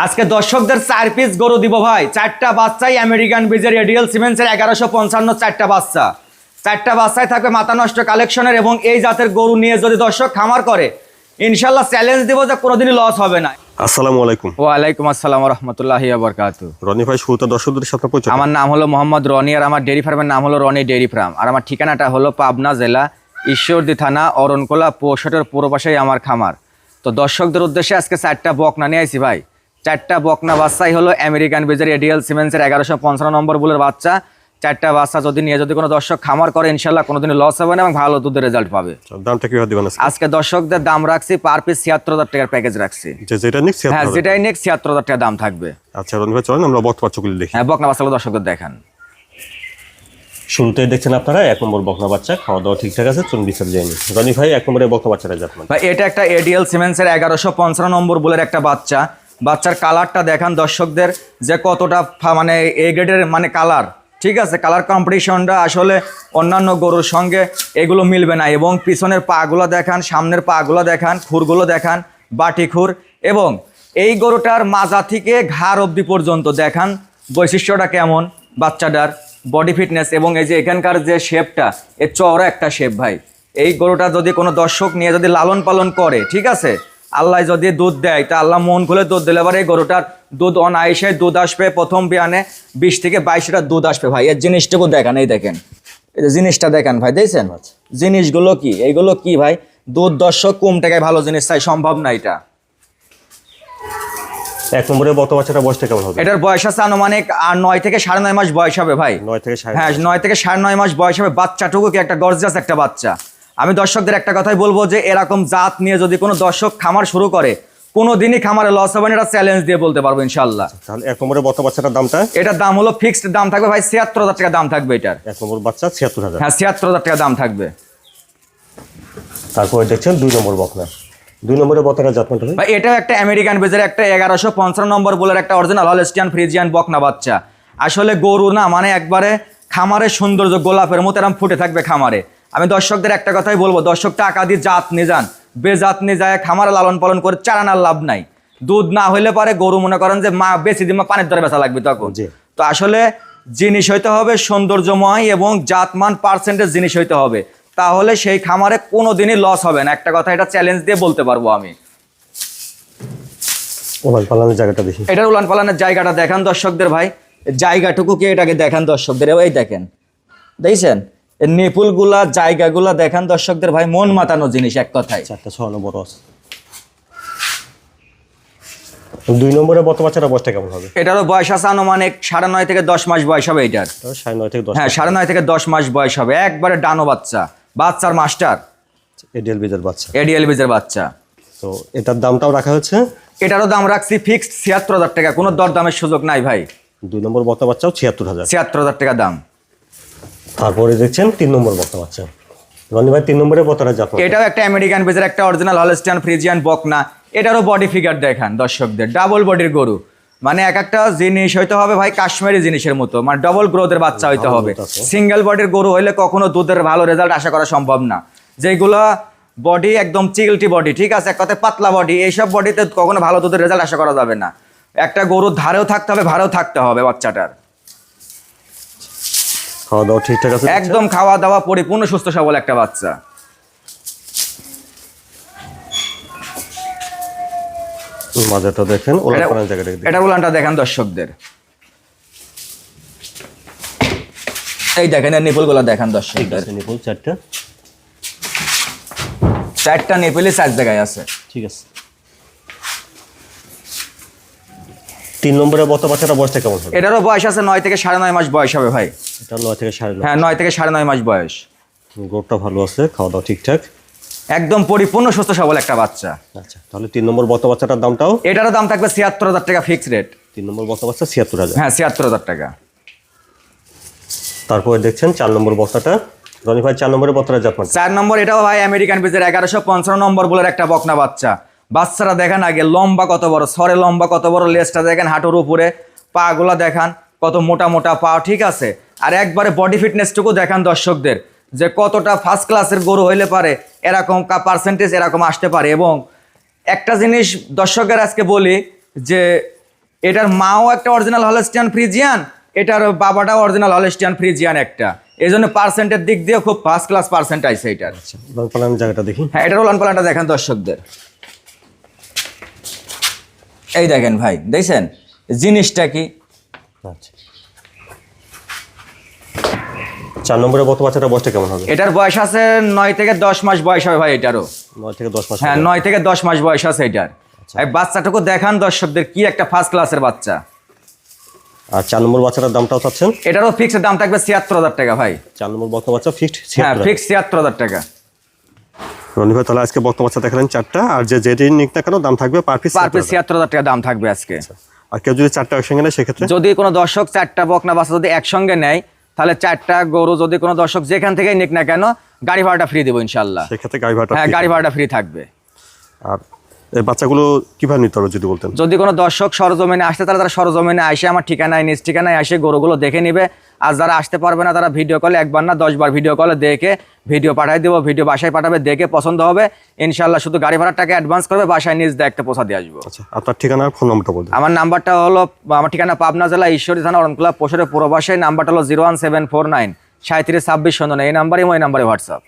আজকে দর্শকদের 4 পিস গরু দিব ভাই। 4টা বাচ্চাই আমেরিকান বিজের এডিএল সিমেন্সের 1155 4টা বাচ্চা। 4টা বাচ্চায় থাকবে মাথা নষ্ট কালেকশনের এবং এই জাতের গরু নিয়ে যদি দর্শক খামার করে ইনশাআল্লাহ চ্যালেঞ্জ দিব যে কোনোদিনই লস হবে না। আসসালামু আলাইকুম। ওয়া আলাইকুম আসসালাম ওয়া রাহমাতুল্লাহি ওয়া বারাকাতুহু। রনি ভাই শুরুতে দর্শকদের সাথে পরিচয়। আমার নাম হলো মোহাম্মদ রনি আর আমার ডেইরি ফার্মের নাম হলো রনি ডেইরি ফার্ম আর আমার ঠিকানাটা হলো পাবনা জেলা ঈশ্বরদী থানা অরণকোলা পৌষটের পূর্ব পাশেই আমার খামার। তো দর্শকদের উদ্দেশ্যে আজকে 4টা বকনা নিয়ে আইছি ভাই। 4টা বকনা বাচ্চাই হলো আমেরিকান বিজের এডিএল সিমেন্সের 1155 নম্বর বুলের বাচ্চা। 4টা বাচ্চা যদি কোনো দর্শক খামার করে ইনশাআল্লাহ কোনোদিনই লস হবে না এবং ভালো দুধের রেজাল্ট পাবে। দামটা কিভাবে দিবেন আজকে দর্শকদের দাম রাখছি পার পিস 76000 টাকার প্যাকেজ রাখছি। যেটা নিক 76000। হ্যাঁ যেটাই নিক 76000 টাকা দাম থাকবে। আচ্ছা রনি ভাই চলেন আমরা বকনা বাচ্চাগুলো দেখি। হ্যাঁ বকনা বাচ্চাগুলো দর্শকদের দেখান। শুরুতে দেখছেন আপনারা 1 নম্বর বকনা বাচ্চা, খাওয়া দাওয়া ঠিকঠাক আছে, চুন বিচার যায়নি। রনি ভাই 1 নম্বরে বকনা বাচ্চাটা জাতমান ভাই এটা একটা এডিএল সিমেন্সের 1155 নম্বর বুলের একটা বাচ্চা। বাচ্চার কালারটা দেখান দর্শকদের যে কতটা মানে এ গ্রেডের মানে কালার, ঠিক আছে। কালার কম্পিটিশনটা আসলে অন্যান্য গরুর সঙ্গে এগুলো মিলবে না এবং পিছনের পাগুলো দেখান, সামনের পাগুলো দেখান, খুরগুলো দেখান, বাটি খুর এবং এই গরুটার মাজা থেকে ঘাড় অবধি পর্যন্ত দেখান বৈশিষ্ট্যটা কেমন বাচ্চাটার বডি ফিটনেস এবং এই যে এখানকার যে শেপটা এর চওড়া একটা শেপ ভাই। এই গরুটা যদি কোনো দর্শক নিয়ে যদি লালন পালন করে, ঠিক আছে, আল্লাহ যদি দুধ দেয় তা আল্লাহ মন খুলে দুধ দিলে এবার এই গরুটার দুধ অনায়াসে দুধ আসবে। প্রথম বিয়ানে 20 থেকে 22 লিটার দুধ আসবে ভাই। এর জিনিসটুকু দেখেন, এই দেখেন, এই যে জিনিসটা দেখেন ভাই, দেখছেন জিনিসগুলো কি, এইগুলো কি ভাই? দুধ দর্শক কম টাকায় ভালো জিনিস চাই, সম্ভব না এটা। 1 নম্বরে বকনা বাচ্চাটা বয়সটা কেমন হবে? এটার বয়স আছে আনুমানিক 9 থেকে 9.5 মাস বয়স হবে ভাই। 9 থেকে 9.5। হ্যাঁ 9 থেকে 9.5 মাস বয়স হবে। বাচ্চাটুকু কি একটা গর্জিয়াস একটা বাচ্চা। আমি দর্শকদের একটা কথাই বলবো যে এরকম জাত নিয়ে যদি কোনো দর্শক খামার শুরু করে কোনোদিনই খামারে লস হবে না, এটা চ্যালেঞ্জ দিয়ে বলতে পারবো ইনশাআল্লাহ। তাহলে 1 নম্বরে বকনা বাচ্চাটার দামটা? এটার দাম হলো ফিক্সড দাম থাকবে ভাই 76000 টাকা দাম থাকবে এটার। 1 নম্বর বাচ্চা 76000। হ্যাঁ 76000 টাকা দাম থাকবে। তারপরে দেখছেন 2 নম্বর বকনা। 2 নম্বরে বকনাটা জাতমানটা ভাই এটাও একটা আমেরিকান বেজের একটা 1155 নম্বর বলের একটা অরিজিনাল হলস্টিয়ান ফ্রিজিয়ান বকনা বাচ্চা। আসলে গরু না মানে একবারে খামারের সৌন্দর্য গোলাপের মতো এরকম ফুটে থাকবে খামারে। আমি দর্শকদের একটা কথাই বলবো, দর্শক টাকা দিয়ে জাত নিয়ে যান, বেজাত নিয়ে যায় খামারে লালন পালন করে চারানার লাভ নাই। দুধ না হইলে পারে গরু মনে করেন যে মা বেশি দিন পানির দরে বেচা লাগবে তখন। তো আসলে জিনিস হইতে হবে সৌন্দর্যময় এবং জাতমান পার্সেন্টেজ জিনিস হইতে হবে, তাহলে সেই খামারে কোনোদিনই লস হবে না। একটা কথা এটা চ্যালেঞ্জ দিয়ে বলতে পারবো আমি। উলান পালানের জায়গাটা দেখি। এটার উলান পালানের জায়গাটা দেখান দর্শকদের ভাই। জায়গাটুকু কি এটাকে দেখান দর্শকদের, এই দেখেন, দেখছেন নিপুলগুলা জায়গাগুলা দেখান দর্শকদের ভাই। মন মাতানো জিনিস এক কথায়। 4টা 6 নম্বর আছে। 2 নম্বরে বকনা বাচ্চাটা বয়সটা কেমন হবে? এটারও বয়স আছে আনুমানিক 9.5 থেকে 10 মাস বয়স হবে এটার। 9.5 থেকে 10। হ্যাঁ 9.5 থেকে 10 মাস বয়স হবে। একবারে ডানো বাচ্চা, বাচ্চার মাস্টার, এডিএল বিজের বাচ্চা। এডিএল বিজের বাচ্চা। তো এটার দামটাও রাখা হচ্ছে? এটারও দাম রাখছি ফিক্সড 76000 টাকা, কোনো দরদামের সুযোগ নাই ভাই। 2 নম্বর বকনা বাচ্চাও 76000। 76000 টাকা দাম। তারপরে দেখছেন 3 নম্বর বকনা বাচ্চা। রনি ভাই 3 নম্বরে বকনাটা জাতমান? এটাও একটা আমেরিকান বেজের একটা অরিজিনাল হলস্টিয়ান ফ্রিজিয়ান বকনা। এটারও বডি ফিগার দেখান দর্শকদের, ডাবল বডির গরু। মানে এক একটা জিনিস হইতে হবে ভাই কাশ্মীরি জিনিসের মতো, মানে ডবল গ্রোথের বাচ্চা হইতে হবে। সিঙ্গেল বডির গরু হইলে কখনো দুধের ভালো রেজাল্ট আশা করা সম্ভব না। যেগুলো বডি একদম চিলটি বডি, ঠিক আছে, এক কথায় পাতলা বডি, এইসব বডিতে কখনো ভালো দুধের রেজাল্ট আশা করা যাবে না। একটা গরুর ধারেও থাকতে হবে, ভারেও থাকতে হবে বাচ্চাটার। খাওয়া দাওয়া ঠিকঠাক আছে? একদম খাওয়া দাওয়া পরিপূর্ণ সুস্থ সবল একটা বাচ্চা। মাজাটা দেখেন, উলান পালানের জায়গাটা দেখেন। এটা উলানটা দেখান দর্শকদের, এই দেখেন এর নিপুলগুলো দেখান দর্শকদের। নিপুল 4টা। 4টা নিপুলই 4 জায়গায় আছে। ঠিক আছে। 3 নম্বরে বকনা বাচ্চাটা বয়সটা কেমন হবে? এটারও বয়স আছে 9 থেকে 9.5 মাস বয়স হবে ভাই। এটা 9 থেকে 9.5। হ্যাঁ 9 থেকে 9.5 মাস বয়স। গরুটা ভালো আছে, খাওয়া দাওয়া ঠিকঠাক, একদম পরিপূর্ণ সুস্থ সবল একটা বাচ্চা। আচ্ছা তাহলে 3 নম্বর বকনা বাচ্চাটার দামটাও? এটারও দাম থাকবে 76000 টাকা ফিক্সড রেট। 3 নম্বর বকনা বাচ্চা 76000। হ্যাঁ 76000 টাকা। তারপরে দেখছেন 4 নম্বর বকনাটা। রনি ভাই 4 নম্বরে বকনাটা জাতমান? 4 নম্বর এটাও ভাই আমেরিকান বেজের 1155 নম্বর বলের একটা বকনা বাচ্চা। বাচ্চারা দেখেন আগে লম্বা কত বড়, সরে লম্বা কত বড়, লেজটা দেখেন হাঁটুর উপরে, পা গুলা দেখান কত মোটা মোটা পা, ঠিক আছে। আর একবারে বডি ফিটনেসটুকু দেখান দর্শকদের যে কতটা ফার্স্ট ক্লাসের গরু হইলে পারে এরকম পার্সেন্টেজ এরকম আসতে পারে। এবং একটা জিনিস দর্শকের আজকে বলি যে এটার মাও একটা অরিজিনাল হলস্টিয়ান ফ্রিজিয়ান, এটার বাবাটা অরিজিনাল হলস্টিয়ান ফ্রিজিয়ান একটা, এই জন্য পার্সেন্টের দিক দিয়ে খুব ফার্স্ট ক্লাস পার্সেন্ট আছে এটার। উলান পালানের জায়গাটা দেখি। হ্যাঁ, এটার উলান পালানটা দেখেন দর্শকদের, এই দেখেন ভাই, দেখছেন জিনিসটা কি। আচ্ছা, 4 নম্বরের বক্তা বাচ্চাটার বয়সটা কেমন হবে? এটার বয়স আছে 9 থেকে 10 মাস বয়স হবে ভাই এটারও। 9 থেকে 10 মাস। হ্যাঁ, 9 থেকে 10 মাস বয়স আছে এটার। এই বাচ্চাটুকু দেখান দর্শকদের, কি একটা ফার্স্ট ক্লাসের বাচ্চা। আর 4 নম্বর বাচ্চাটার দামটাও চাচ্ছেন? এটারও ফিক্সড দাম থাকবে 76,000 টাকা ভাই। 4 নম্বর বক্তা বাচ্চা ফিক্সড হ্যাঁ, 76,000। ফিক্সড 76,000 টাকা। রনি ভাই তাহলে আজকে বক্তা বাচ্চা দেখালেন 4টা, আর যেটি নিক না কেন দাম থাকবে পার পিস পার পিস 76,000 টাকা দাম থাকবে আজকে। আর কেউ যদি 4টা একসঙ্গে নেয় সেক্ষেত্রে? যদি কোনো দর্শক 4টা বকনা বাচ্চা যদি একসঙ্গে নেয়, তাহলে 4টা গরু যদি কোনো দর্শক যেখান থেকেই নিক না কেন, গাড়ি ভাড়াটা ফ্রি দেবো ইনশাল্লাহ। সেক্ষেত্রে গাড়ি ভাড়াটা হ্যাঁ, free গাড়ি থাকবে। ভাড়াটা ফ্রি থাকবে। আর এই বাচ্চাগুলো কিভাবে নিতে হবে যদি বলতেন? যদি কোনো দর্শক সরজমিনে আসতে, তাহলে তারা সরজমিনে আসে আমার ঠিকানায়, নিজ ঠিকানায় আসে গরুগুলো দেখে নিবে। আর যারা আসতে পারবে না, তারা ভিডিও কলে 1 বার না 10 বার ভিডিও কলে দেখে ভিডিও পাঠিয়ে দেবো, ভিডিও বাসায় পাঠাবে, দেখে পছন্দ হবে ইনশাল্লাহ শুধু গাড়ি ভাড়ার টাকা অ্যাডভান্স করবে, বাসায় নিজ দেখতে পৌঁছা দিয়ে আসবো। আচ্ছা, আপনার ঠিকানা আর ফোন নাম্বারটা বলবেন। আমার নাম্বারটা হলো, আমার ঠিকানা পাবনা জেলা ঈশ্বরদী থানা অরণকুলা পশুরের পূর্ব পাশে। নাম্বারটা হলো 01749 372609। এই নাম্বারে হোয়াটসঅ্যাপ।